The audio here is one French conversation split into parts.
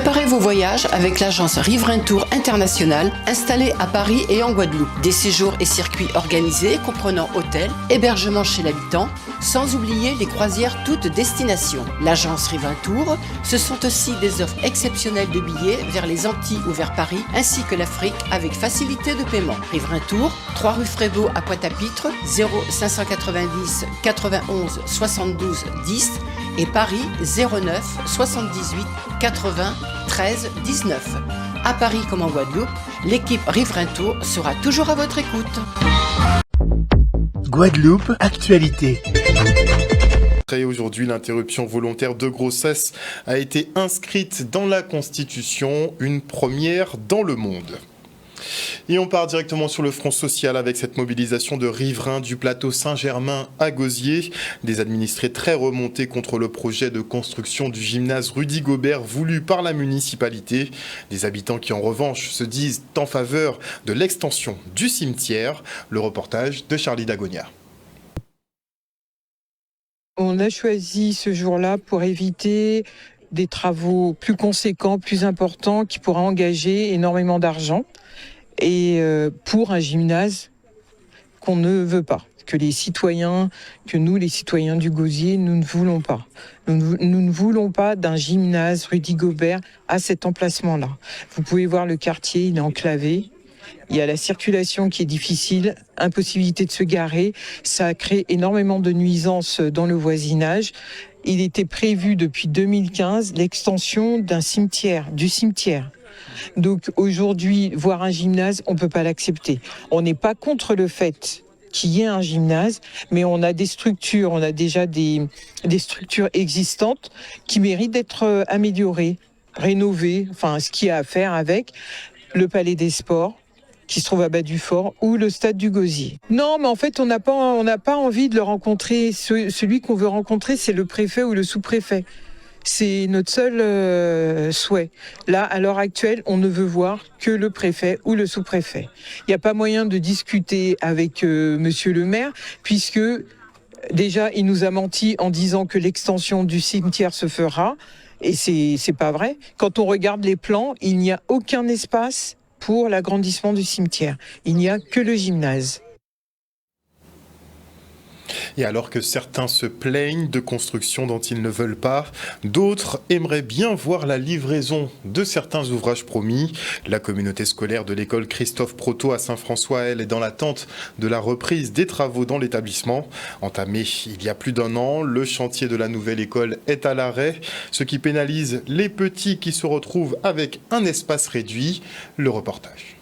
Préparez vos voyages avec l'agence Riverain Tour International installée à Paris et en Guadeloupe. Des séjours et circuits organisés comprenant hôtel, hébergement chez l'habitant, sans oublier les croisières toutes destinations. L'agence Riverain Tour, ce sont aussi des offres exceptionnelles de billets vers les Antilles ou vers Paris, ainsi que l'Afrique avec facilité de paiement. Riverain Tour, 3 rue Frébeau à Pointe-à-Pitre, 0590 91 72 10 et Paris 09 78 80 13 19. À Paris comme en Guadeloupe, l'équipe Riverain Tour sera toujours à votre écoute. Guadeloupe, actualité. Aujourd'hui, l'interruption volontaire de grossesse a été inscrite dans la Constitution, une première dans le monde. Et on part directement sur le front social avec cette mobilisation de riverains du plateau Saint-Germain à Gosier. Des administrés très remontés contre le projet de construction du gymnase Rudy Gobert voulu par la municipalité. Des habitants qui en revanche se disent en faveur de l'extension du cimetière. Le reportage de Charlie Dagonia. On a choisi ce jour-là pour éviter des travaux plus conséquents, plus importants, qui pourraient engager énormément d'argent. Et pour un gymnase qu'on ne veut pas, que nous les citoyens du Gosier, nous ne voulons pas. Nous ne voulons pas d'un gymnase Rudy Gobert à cet emplacement-là. Vous pouvez voir le quartier, il est enclavé. Il y a la circulation qui est difficile, impossibilité de se garer. Ça crée énormément de nuisances dans le voisinage. Il était prévu depuis 2015 l'extension du cimetière. Donc aujourd'hui, voir un gymnase, on ne peut pas l'accepter. On n'est pas contre le fait qu'il y ait un gymnase, mais on a des structures, on a déjà des structures existantes qui méritent d'être améliorées, rénovées, enfin ce qu'il y a à faire avec le Palais des Sports, qui se trouve à Bas-du-Fort, ou le stade du Gosier. Non, mais en fait, on n'a pas envie de le rencontrer. Celui qu'on veut rencontrer, c'est le préfet ou le sous-préfet. C'est notre seul souhait. Là, à l'heure actuelle, on ne veut voir que le préfet ou le sous-préfet. Il n'y a pas moyen de discuter avec monsieur le maire, puisque déjà, il nous a menti en disant que l'extension du cimetière se fera. Et c'est pas vrai. Quand on regarde les plans, il n'y a aucun espace pour l'agrandissement du cimetière. Il n'y a que le gymnase. Et alors que certains se plaignent de constructions dont ils ne veulent pas, d'autres aimeraient bien voir la livraison de certains ouvrages promis. La communauté scolaire de l'école Christophe Proto à Saint-François, elle, est dans l'attente de la reprise des travaux dans l'établissement. Entamé il y a plus d'1 an, le chantier de la nouvelle école est à l'arrêt, ce qui pénalise les petits qui se retrouvent avec un espace réduit. Le reportage.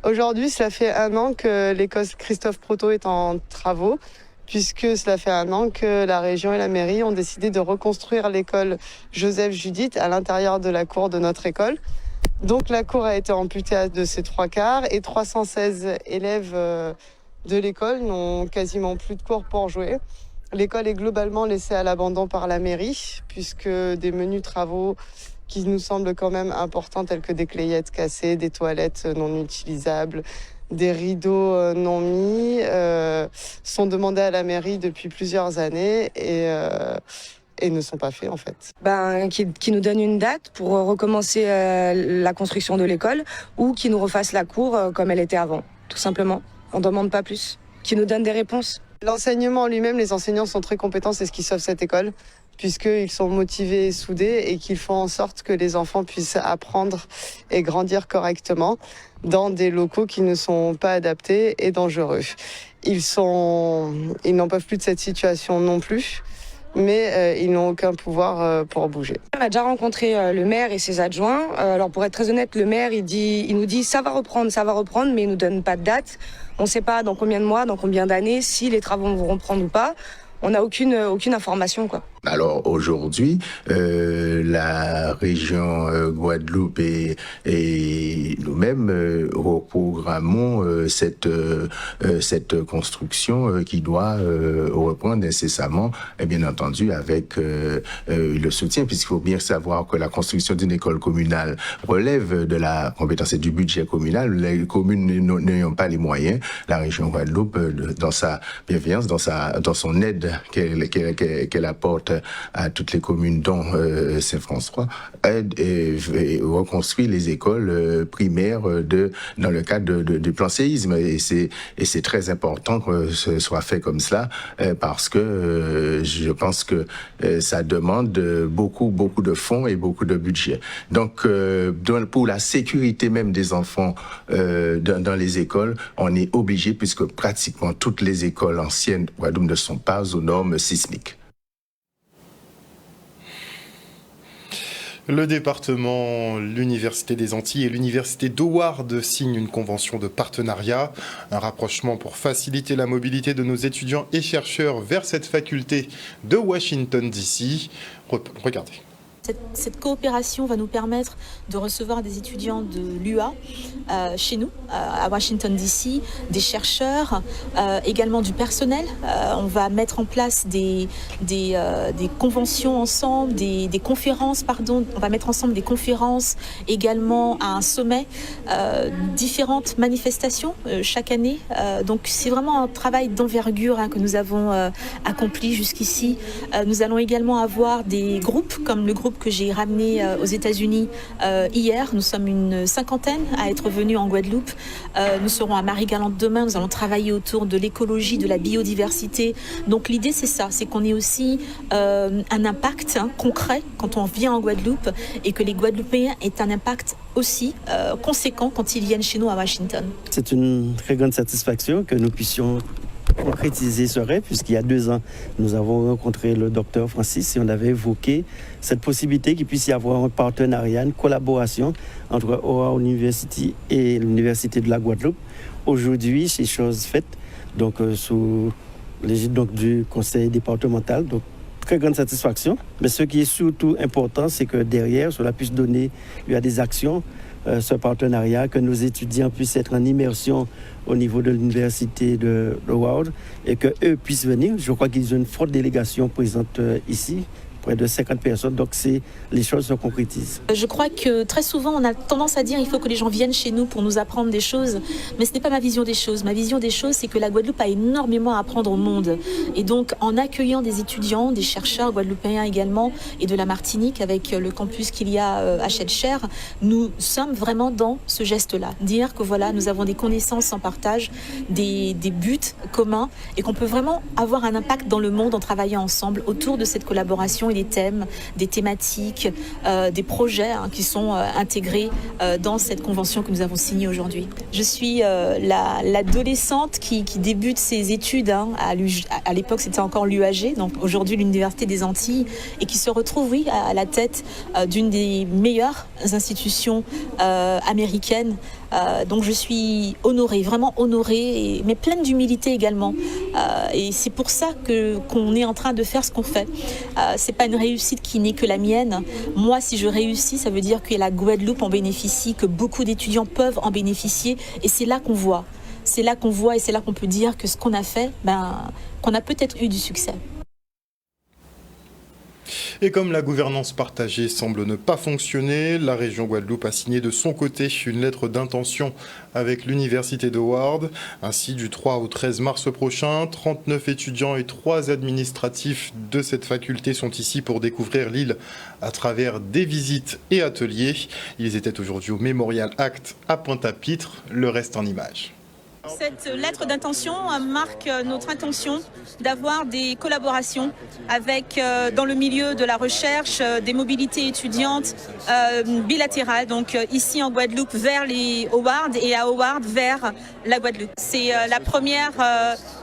Aujourd'hui, cela fait 1 an que l'école Christophe Proto est en travaux, puisque cela fait 1 an que la région et la mairie ont décidé de reconstruire l'école Joseph Judith à l'intérieur de la cour de notre école. Donc la cour a été amputée de ses 3/4 et 316 élèves de l'école n'ont quasiment plus de cours pour jouer. L'école est globalement laissée à l'abandon par la mairie, puisque des menus travaux qui nous semblent quand même importants, tels que des clayettes cassées, des toilettes non utilisables, des rideaux non mis, sont demandés à la mairie depuis plusieurs années et ne sont pas faits en fait. Qui nous donne une date pour recommencer la construction de l'école ou qui nous refasse la cour comme elle était avant, tout simplement. On ne demande pas plus. Qui nous donne des réponses. L'enseignement lui-même, les enseignants sont très compétents, c'est ce qui sauve cette école, puisqu'ils sont motivés et soudés et qu'ils font en sorte que les enfants puissent apprendre et grandir correctement dans des locaux qui ne sont pas adaptés et dangereux. Ils n'en peuvent plus de cette situation non plus, mais ils n'ont aucun pouvoir pour bouger. On a déjà rencontré le maire et ses adjoints. Alors pour être très honnête, le maire il nous dit ça va reprendre, mais il nous donne pas de date. On ne sait pas dans combien de mois, dans combien d'années, si les travaux vont reprendre ou pas. On n'a aucune information, quoi. Alors aujourd'hui, la région Guadeloupe et nous-mêmes reprogrammons cette construction qui doit reprendre incessamment, et bien entendu avec le soutien, puisqu'il faut bien savoir que la construction d'une école communale relève de la compétence et du budget communal. Les communes n'ayant pas les moyens, la région Guadeloupe, dans sa bienveillance, dans son aide qu'elle apporte à toutes les communes dont Saint-François, et reconstruit les écoles primaires dans le cadre du plan séisme. Et c'est très important que ce soit fait comme cela, parce que je pense que ça demande beaucoup de fonds et beaucoup de budget. Donc, pour la sécurité même des enfants dans les écoles, on est obligé, puisque pratiquement toutes les écoles anciennes de Guadeloupe ne sont pas aux normes sismiques. Le département, l'Université des Antilles et l'Université d'Howard signent une convention de partenariat, un rapprochement pour faciliter la mobilité de nos étudiants et chercheurs vers cette faculté de Washington DC. Regardez. Cette coopération va nous permettre de recevoir des étudiants de l'UA chez nous, à Washington DC, des chercheurs, également du personnel. On va mettre en place des conventions ensemble, des conférences, pardon. On va mettre ensemble des conférences, également à un sommet, différentes manifestations chaque année. Donc c'est vraiment un travail d'envergure que nous avons accompli jusqu'ici. Nous allons également avoir des groupes, comme le groupe que j'ai ramené aux États-Unis hier. Nous sommes une 50aine à être venus en Guadeloupe. Nous serons à Marie-Galante demain. Nous allons travailler autour de l'écologie, de la biodiversité. Donc l'idée, c'est ça, c'est qu'on ait aussi un impact concret quand on vient en Guadeloupe et que les Guadeloupéens aient un impact aussi conséquent quand ils viennent chez nous à Washington. C'est une très grande satisfaction que nous puissions concrétiser ce rêve, puisqu'il y a 2 ans, nous avons rencontré le docteur Francis et on avait évoqué cette possibilité qu'il puisse y avoir un partenariat, une collaboration entre Howard University et l'Université de la Guadeloupe. Aujourd'hui, c'est chose faite, donc sous l'égide du conseil départemental. Donc, très grande satisfaction. Mais ce qui est surtout important, c'est que derrière, cela puisse donner lieu à des actions, ce partenariat, que nos étudiants puissent être en immersion au niveau de l'université de Howard et qu'eux puissent venir. Je crois qu'ils ont une forte délégation présente ici, près de 50 personnes, donc les choses se concrétisent. Je crois que très souvent, on a tendance à dire qu'il faut que les gens viennent chez nous pour nous apprendre des choses, mais ce n'est pas ma vision des choses. Ma vision des choses, c'est que la Guadeloupe a énormément à apprendre au monde. Et donc, en accueillant des étudiants, des chercheurs guadeloupéens également, et de la Martinique, avec le campus qu'il y a à Schœlcher, nous sommes vraiment dans ce geste-là. Dire que voilà, nous avons des connaissances en partage, des buts communs, et qu'on peut vraiment avoir un impact dans le monde en travaillant ensemble autour de cette collaboration et des thèmes, des thématiques, des projets qui sont intégrés dans cette convention que nous avons signée aujourd'hui. Je suis l'adolescente qui débute ses études, à l'époque c'était encore l'UAG, donc aujourd'hui l'Université des Antilles, et qui se retrouve à la tête d'une des meilleures institutions américaines. Donc je suis honorée, vraiment honorée, mais pleine d'humilité également. Et c'est pour ça qu'on est en train de faire ce qu'on fait. C'est pas une réussite qui n'est que la mienne. Moi, si je réussis, ça veut dire que la Guadeloupe en bénéficie, que beaucoup d'étudiants peuvent en bénéficier. Et c'est là qu'on voit. C'est là qu'on voit et c'est là qu'on peut dire que ce qu'on a fait, qu'on a peut-être eu du succès. Et comme la gouvernance partagée semble ne pas fonctionner, la région Guadeloupe a signé de son côté une lettre d'intention avec l'Université d'Howard. Ainsi, du 3 au 13 mars prochain, 39 étudiants et 3 administratifs de cette faculté sont ici pour découvrir l'île à travers des visites et ateliers. Ils étaient aujourd'hui au Memorial Act à Pointe-à-Pitre, le reste en images. Cette lettre d'intention marque notre intention d'avoir des collaborations avec, dans le milieu de la recherche, des mobilités étudiantes bilatérales, donc ici en Guadeloupe vers les Howard et à Howard vers la Guadeloupe. C'est la première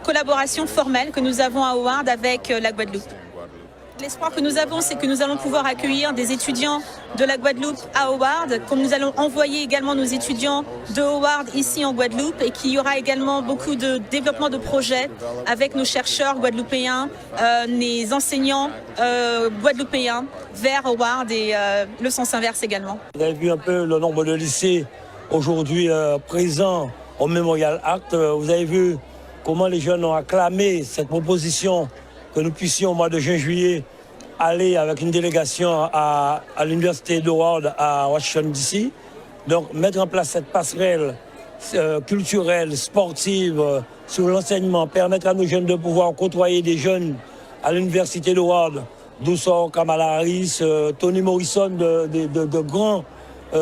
collaboration formelle que nous avons à Howard avec la Guadeloupe. L'espoir que nous avons, c'est que nous allons pouvoir accueillir des étudiants de la Guadeloupe à Howard, comme nous allons envoyer également nos étudiants de Howard ici en Guadeloupe, et qu'il y aura également beaucoup de développement de projets avec nos chercheurs guadeloupéens, les enseignants guadeloupéens vers Howard et le sens inverse également. Vous avez vu un peu le nombre de lycées aujourd'hui présents au Memorial Act. Vous avez vu comment les jeunes ont acclamé cette proposition que nous puissions, au mois de juin-juillet, aller avec une délégation à l'Université d'Howard à Washington DC. Donc, mettre en place cette passerelle culturelle, sportive, sur l'enseignement, permettre à nos jeunes de pouvoir côtoyer des jeunes à l'Université d'Howard Douceur, Kamala Harris, Toni Morrison, de grands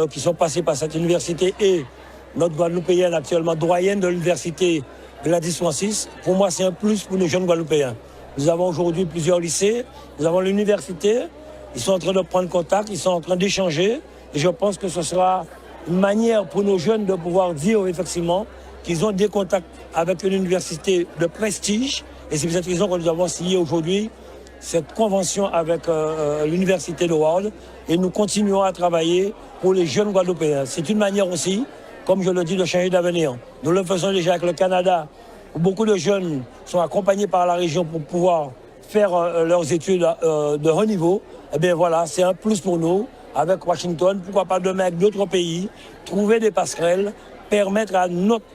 qui sont passés par cette université, et notre Guadeloupéenne actuellement doyenne de l'université Gladys Francis. Pour moi, c'est un plus pour nos jeunes Guadeloupéens. Nous avons aujourd'hui plusieurs lycées, nous avons l'université, ils sont en train de prendre contact, ils sont en train d'échanger, et je pense que ce sera une manière pour nos jeunes de pouvoir dire effectivement qu'ils ont des contacts avec une université de prestige, et c'est pour cette raison que nous avons signé aujourd'hui cette convention avec l'université de Ward, et nous continuons à travailler pour les jeunes Guadeloupéens. C'est une manière aussi, comme je le dis, de changer d'avenir. Nous le faisons déjà avec le Canada, où beaucoup de jeunes sont accompagnés par la région pour pouvoir faire leurs études de haut niveau. Eh bien voilà, c'est un plus pour nous, avec Washington, pourquoi pas demain avec d'autres pays, trouver des passerelles, permettre à notre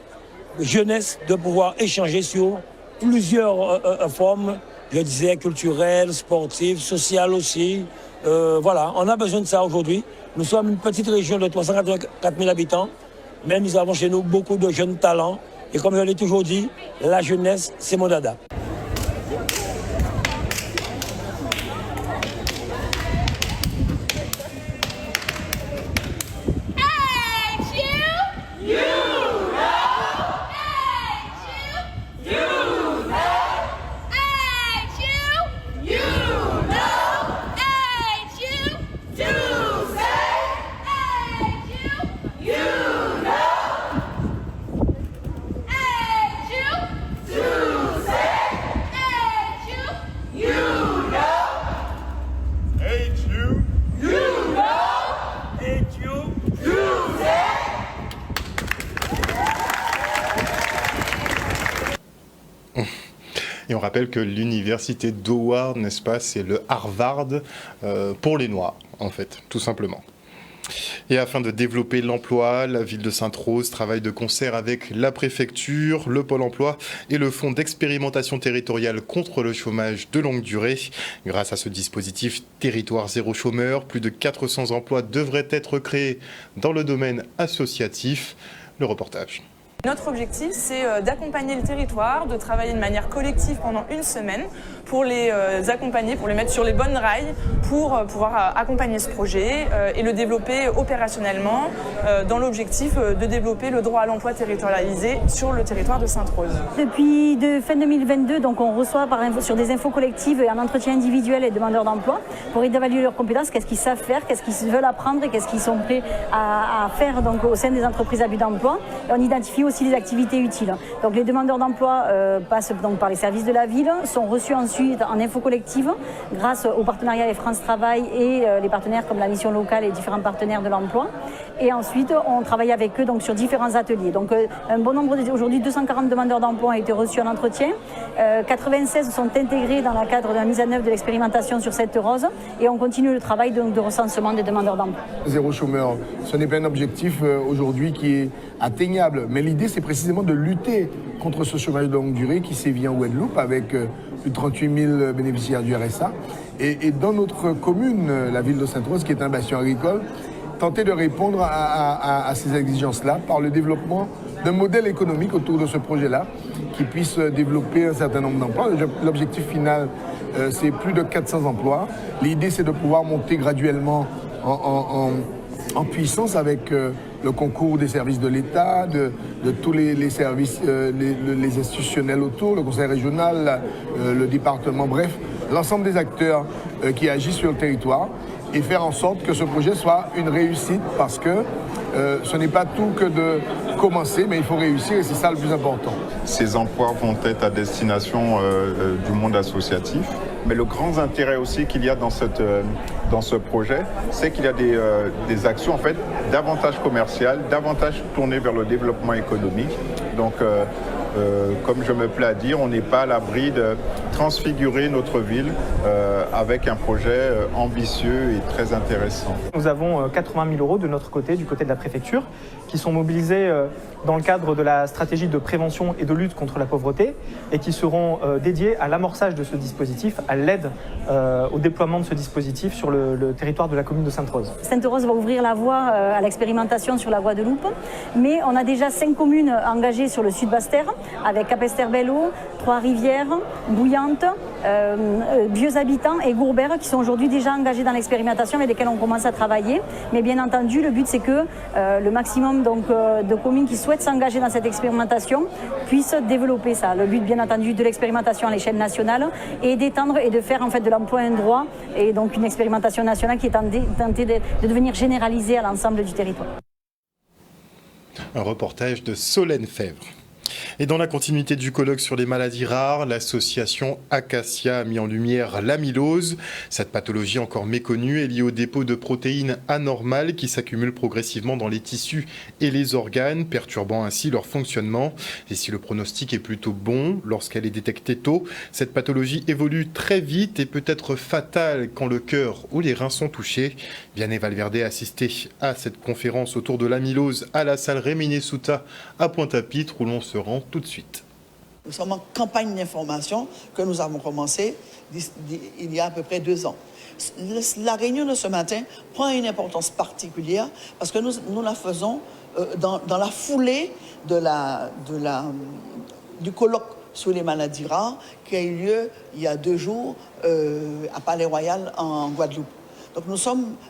jeunesse de pouvoir échanger sur plusieurs formes, je disais culturelles, sportives, sociales aussi. Voilà, on a besoin de ça aujourd'hui. Nous sommes une petite région de 384 000 habitants, mais nous avons chez nous beaucoup de jeunes talents. Et comme je l'ai toujours dit, la jeunesse, c'est mon dada. Et on rappelle que l'université d'Howard, n'est-ce pas, c'est le Harvard pour les Noirs, en fait, tout simplement. Et afin de développer l'emploi, la ville de Sainte-Rose travaille de concert avec la préfecture, le Pôle emploi et le Fonds d'expérimentation territoriale contre le chômage de longue durée. Grâce à ce dispositif Territoire zéro chômeur, plus de 400 emplois devraient être créés dans le domaine associatif. Le reportage. Notre objectif, c'est d'accompagner le territoire, de travailler de manière collective pendant une semaine pour les accompagner, pour les mettre sur les bonnes rails, pour pouvoir accompagner ce projet et le développer opérationnellement dans l'objectif de développer le droit à l'emploi territorialisé sur le territoire de Sainte-Rose. Depuis fin 2022, donc on reçoit sur des infos collectives et un entretien individuel les demandeurs d'emploi pour évaluer leurs compétences, qu'est-ce qu'ils savent faire, qu'est-ce qu'ils veulent apprendre et qu'est-ce qu'ils sont prêts à faire donc, au sein des entreprises à but d'emploi. Et on identifie aussi les activités utiles. Donc les demandeurs d'emploi passent donc par les services de la ville, sont reçus ensuite en info collective grâce au partenariat avec France Travail et les partenaires comme la mission locale et différents partenaires de l'emploi. Et ensuite, on travaille avec eux donc, sur différents ateliers. Donc un bon nombre, aujourd'hui 240 demandeurs d'emploi ont été reçus en entretien. 96 sont intégrés dans le cadre de la mise en œuvre de l'expérimentation sur Sainte-Rose et on continue le travail donc, de recensement des demandeurs d'emploi. Zéro chômeur, ce n'est pas un objectif aujourd'hui qui est atteignable, mais l'idée c'est précisément de lutter contre ce chômage de longue durée qui sévit en Guadeloupe avec plus de 38 000 bénéficiaires du RSA. Et dans notre commune, la ville de Sainte-Rose, qui est un bastion agricole, tenter de répondre à ces exigences-là par le développement d'un modèle économique autour de ce projet-là qui puisse développer un certain nombre d'emplois. L'objectif final, c'est plus de 400 emplois. L'idée, c'est de pouvoir monter graduellement en puissance avec le concours des services de l'État, de tous les services, les institutionnels autour, le conseil régional, le département, bref, l'ensemble des acteurs qui agissent sur le territoire et faire en sorte que ce projet soit une réussite parce que ce n'est pas tout que de commencer, mais il faut réussir et c'est ça le plus important. Ces emplois vont être à destination du monde associatif. Mais le grand intérêt aussi qu'il y a dans ce projet, c'est qu'il y a des actions en fait davantage commerciales, davantage tournées vers le développement économique. Donc, comme je me plais à dire, on n'est pas à l'abri de transfigurer notre ville avec un projet ambitieux et très intéressant. Nous avons 80 000 euros de notre côté, du côté de la préfecture, qui sont mobilisés dans le cadre de la stratégie de prévention et de lutte contre la pauvreté et qui seront dédiés à l'amorçage de ce dispositif, à l'aide au déploiement de ce dispositif sur le territoire de la commune de Sainte-Rose. Sainte-Rose va ouvrir la voie à l'expérimentation sur la Guadeloupe, mais on a déjà 5 communes engagées sur le sud Basse-Terre, avec Capesterre-Belle-Eau, Trois-Rivières, Bouillante, Nantes, Vieux Habitants et Gourbert qui sont aujourd'hui déjà engagés dans l'expérimentation avec lesquels on commence à travailler. Mais bien entendu, le but c'est que le maximum de communes qui souhaitent s'engager dans cette expérimentation puissent développer ça. Le but bien entendu de l'expérimentation à l'échelle nationale est d'étendre et de faire en fait de l'emploi un droit et donc une expérimentation nationale qui est tentée de devenir généralisée à l'ensemble du territoire. Un reportage de Solène Fèvre. Et dans la continuité du colloque sur les maladies rares, l'association Acacia a mis en lumière l'amylose. Cette pathologie encore méconnue est liée au dépôt de protéines anormales qui s'accumulent progressivement dans les tissus et les organes, perturbant ainsi leur fonctionnement. Et si le pronostic est plutôt bon, lorsqu'elle est détectée tôt, cette pathologie évolue très vite et peut être fatale quand le cœur ou les reins sont touchés. Vianney Valverde a assisté à cette conférence autour de l'amylose à la salle Réminé Souta à Pointe-à-Pitre où l'on se rend tout de suite. Nous sommes en campagne d'information que nous avons commencé il y a à peu près 2 ans. La réunion de ce matin prend une importance particulière parce que nous la faisons dans la foulée du colloque sur les maladies rares qui a eu lieu il y a 2 jours à Palais-Royal en Guadeloupe. Donc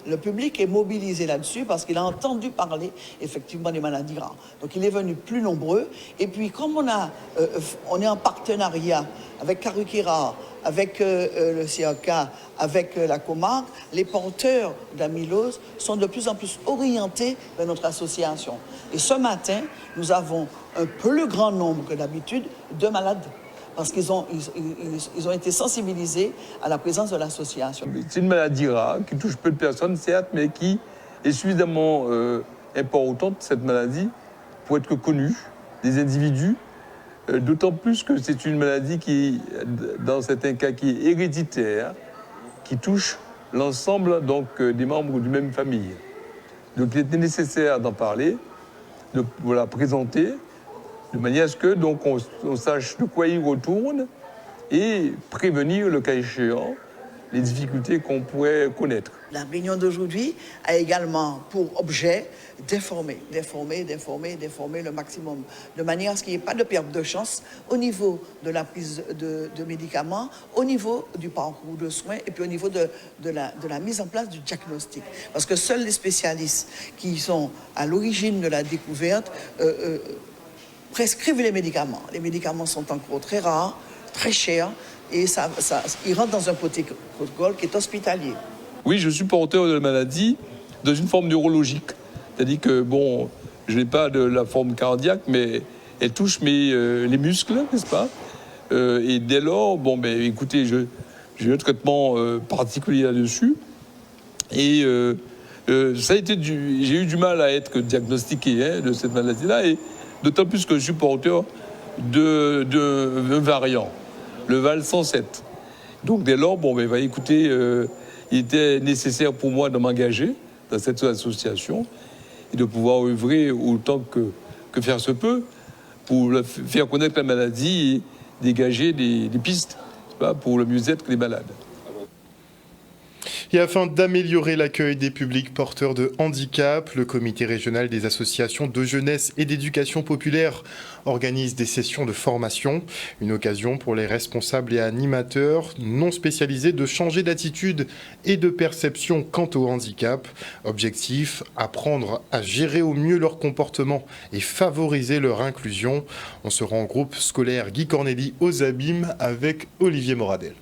le public est mobilisé là-dessus parce qu'il a entendu parler effectivement des maladies rares. Donc il est venu plus nombreux. Et puis comme on est en partenariat avec Carukira, avec le CAK, avec la Comarque, les porteurs d'amylose sont de plus en plus orientés vers notre association. Et ce matin, nous avons un plus grand nombre que d'habitude de malades. Parce qu'ils ont été sensibilisés à la présence de l'association. C'est une maladie rare qui touche peu de personnes, certes, mais qui est suffisamment importante, cette maladie, pour être connue des individus, d'autant plus que c'est une maladie qui, dans certains cas, qui est héréditaire, qui touche l'ensemble des membres d'une même famille. Donc il était nécessaire d'en parler, de la présenter, de manière à ce que on sache de quoi il retourne et prévenir, le cas échéant, les difficultés qu'on pourrait connaître. La réunion d'aujourd'hui a également pour objet d'informer le maximum, de manière à ce qu'il n'y ait pas de perte de chance au niveau de la prise de médicaments, au niveau du parcours de soins et puis au niveau de la mise en place du diagnostic. Parce que seuls les spécialistes qui sont à l'origine de la découverte prescrivent les médicaments. Les médicaments sont encore très rares, très chers, et ils rentrent dans un protocole qui est hospitalier. Oui, je suis porteur de la maladie dans une forme neurologique. C'est-à-dire que, je n'ai pas de la forme cardiaque, mais elle touche les muscles, n'est-ce pas ? Et dès lors, écoutez, j'ai un traitement particulier là-dessus. Et j'ai eu du mal à être diagnostiqué de cette maladie-là, et d'autant plus que je suis porteur d'un variant, le VAL 107. Donc dès lors, écoutez, il était nécessaire pour moi de m'engager dans cette association et de pouvoir œuvrer autant que faire se peut pour faire connaître la maladie et dégager des pistes pour le mieux-être des malades. Et afin d'améliorer l'accueil des publics porteurs de handicap, le comité régional des associations de jeunesse et d'éducation populaire organise des sessions de formation. Une occasion pour les responsables et animateurs non spécialisés de changer d'attitude et de perception quant au handicap. Objectif, apprendre à gérer au mieux leur comportement et favoriser leur inclusion. On se rend en groupe scolaire Guy Corneli aux Abîmes avec Olivier Moradel.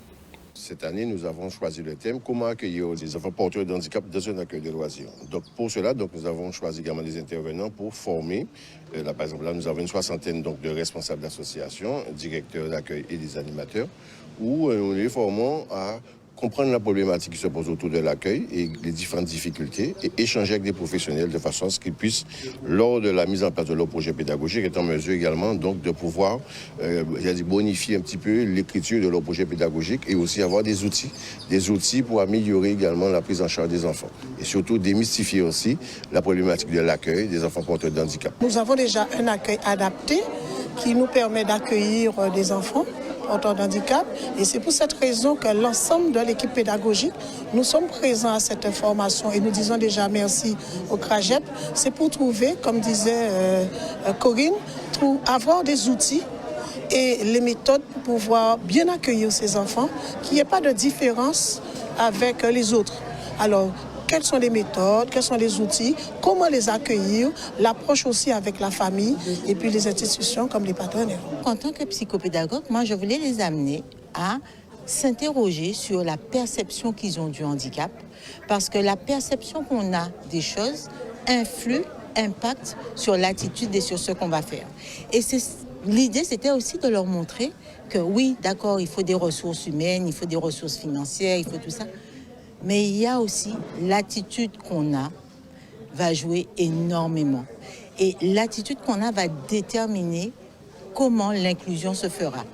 Cette année, nous avons choisi le thème « Comment accueillir les enfants porteurs de handicap dans un accueil de loisirs ». Donc, pour cela, nous avons choisi également des intervenants pour former. Par exemple, là, nous avons une 60aine de responsables d'associations, directeurs d'accueil et des animateurs, où nous les formons à comprendre la problématique qui se pose autour de l'accueil et les différentes difficultés et échanger avec des professionnels de façon à ce qu'ils puissent, lors de la mise en place de leur projet pédagogique, être en mesure également de pouvoir bonifier un petit peu l'écriture de leur projet pédagogique et aussi avoir des outils pour améliorer également la prise en charge des enfants et surtout démystifier aussi la problématique de l'accueil des enfants porteurs de handicap. Nous avons déjà un accueil adapté qui nous permet d'accueillir des enfants porteurs d'handicap. Et c'est pour cette raison que l'ensemble de l'équipe pédagogique, nous sommes présents à cette formation et nous disons déjà merci au CRAGEP. C'est pour trouver, comme disait Corinne, avoir des outils et les méthodes pour pouvoir bien accueillir ces enfants, qu'il n'y ait pas de différence avec les autres. Alors, quelles sont les méthodes, quels sont les outils, comment les accueillir, l'approche aussi avec la famille et puis les institutions comme les partenaires. En tant que psychopédagogue, moi, je voulais les amener à s'interroger sur la perception qu'ils ont du handicap, parce que la perception qu'on a des choses impacte sur l'attitude et sur ce qu'on va faire. Et l'idée, c'était aussi de leur montrer que oui, d'accord, il faut des ressources humaines, il faut des ressources financières, il faut tout ça. Mais il y a aussi l'attitude qu'on a va jouer énormément. Et l'attitude qu'on a va déterminer comment l'inclusion se fera.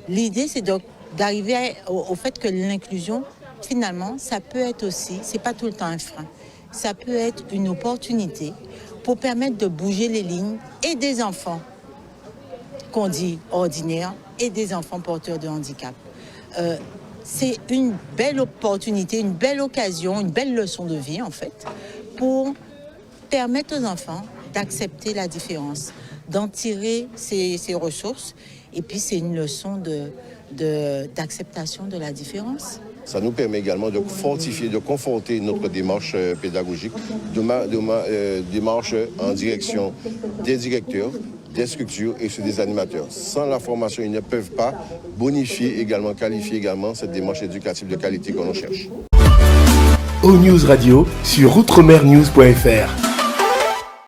L'idée, c'est d'arriver au fait que l'inclusion, finalement, ça peut être aussi, c'est pas tout le temps un frein, ça peut être une opportunité pour permettre de bouger les lignes et des enfants qu'on dit ordinaires et des enfants porteurs de handicap. C'est une belle opportunité, une belle occasion, une belle leçon de vie en fait, pour permettre aux enfants d'accepter la différence, d'en tirer ses ressources, et puis c'est une leçon d'acceptation de la différence. Ça nous permet également de fortifier, de conforter notre démarche pédagogique, démarche en direction des directeurs, des structures et des animateurs. Sans la formation, ils ne peuvent pas bonifier également, qualifier également cette démarche éducative de qualité qu'on recherche. ONews Radio sur outremernews.fr.